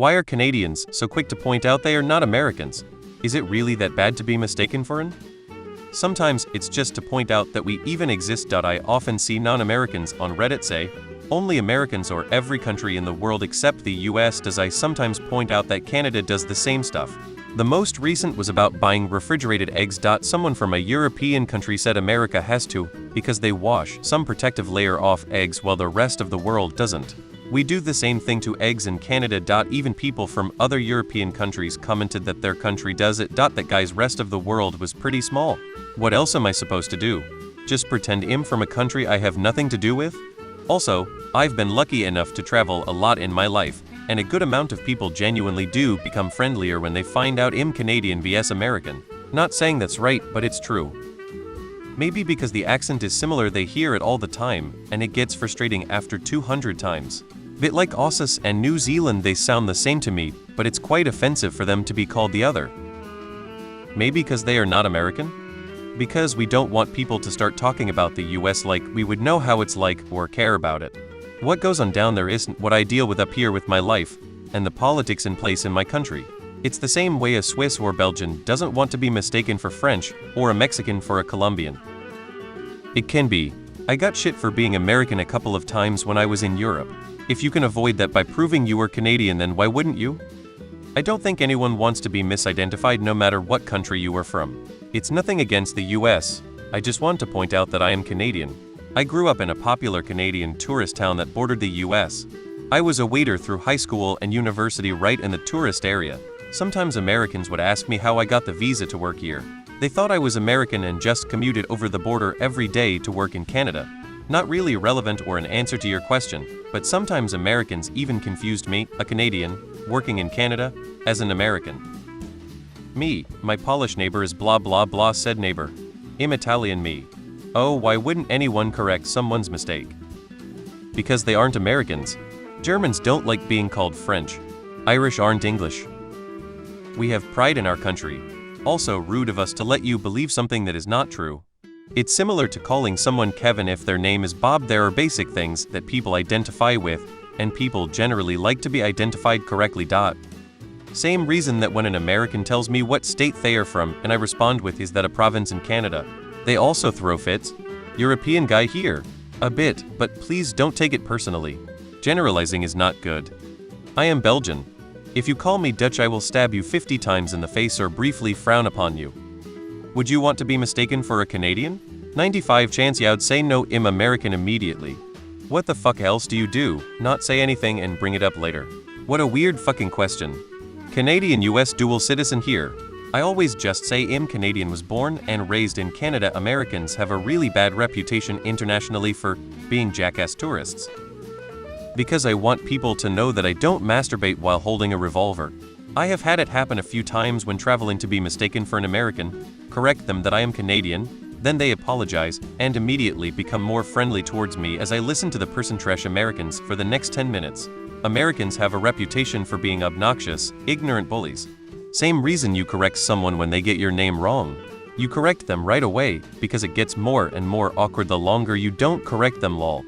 Why are Canadians so quick to point out they are not Americans? Is it really that bad to be mistaken for an? Sometimes it's just to point out that we even exist. I often see non-Americans on Reddit say, only Americans or every country in the world except the US does. I sometimes point out that Canada does the same stuff. The most recent was about buying refrigerated eggs. Someone from a European country said America has to, because they wash some protective layer off eggs while the rest of the world doesn't. We do the same thing to eggs in Canada. Even people from other European countries commented that their country does it. That guy's rest of the world was pretty small. What else am I supposed to do? Just pretend I'm from a country I have nothing to do with? Also, I've been lucky enough to travel a lot in my life, and a good amount of people genuinely do become friendlier when they find out I'm Canadian vs American. Not saying that's right, but it's true. Maybe because the accent is similar, they hear it all the time, and it gets frustrating after 200 times. Bit like Aussies and New Zealand, they sound the same to me, but it's quite offensive for them to be called the other. Maybe because they are not American? Because we don't want people to start talking about the US like we would know how it's like or care about it. What goes on down there isn't what I deal with up here with my life and the politics in place in my country. It's the same way a Swiss or Belgian doesn't want to be mistaken for French or a Mexican for a Colombian. It can be. I got shit for being American a couple of times when I was in Europe. If you can avoid that by proving you were Canadian, then why wouldn't you? I don't think anyone wants to be misidentified no matter what country you are from. It's nothing against the US, I just want to point out that I am Canadian. I grew up in a popular Canadian tourist town that bordered the US. I was a waiter through high school and university right in the tourist area. Sometimes Americans would ask me how I got the visa to work here. They thought I was American and just commuted over the border every day to work in Canada. Not really relevant or an answer to your question, but sometimes Americans even confused me, a Canadian, working in Canada, as an American. Me, my Polish neighbor is blah blah blah said neighbor. I'm Italian me. Oh, why wouldn't anyone correct someone's mistake? Because they aren't Americans. Germans don't like being called French. Irish aren't English. We have pride in our country. Also rude of us to let you believe something that is not true. It's similar to calling someone Kevin if their name is Bob. There are basic things that people identify with, and people generally like to be identified correctly. Same reason that when an American tells me what state they are from and I respond with is that a province in Canada, they also throw fits. European guy here. A bit, but please don't take it personally. Generalizing is not good. I am Belgian. If you call me Dutch, I will stab you 50 times in the face or briefly frown upon you. Would you want to be mistaken for a Canadian? 95 chance you'd say no, I'm American immediately. What the fuck else do you do? Not say anything and bring it up later. What a weird fucking question. Canadian US dual citizen here. I always just say I'm Canadian, was born and raised in Canada. Americans have a really bad reputation internationally for being jackass tourists. Because I want people to know that I don't masturbate while holding a revolver. I have had it happen a few times when traveling to be mistaken for an American, correct them that I am Canadian, then they apologize and immediately become more friendly towards me as I listen to the person trash Americans for the next 10 minutes. Americans have a reputation for being obnoxious, ignorant bullies. Same reason you correct someone when they get your name wrong. You correct them right away because it gets more and more awkward the longer you don't correct them, lol.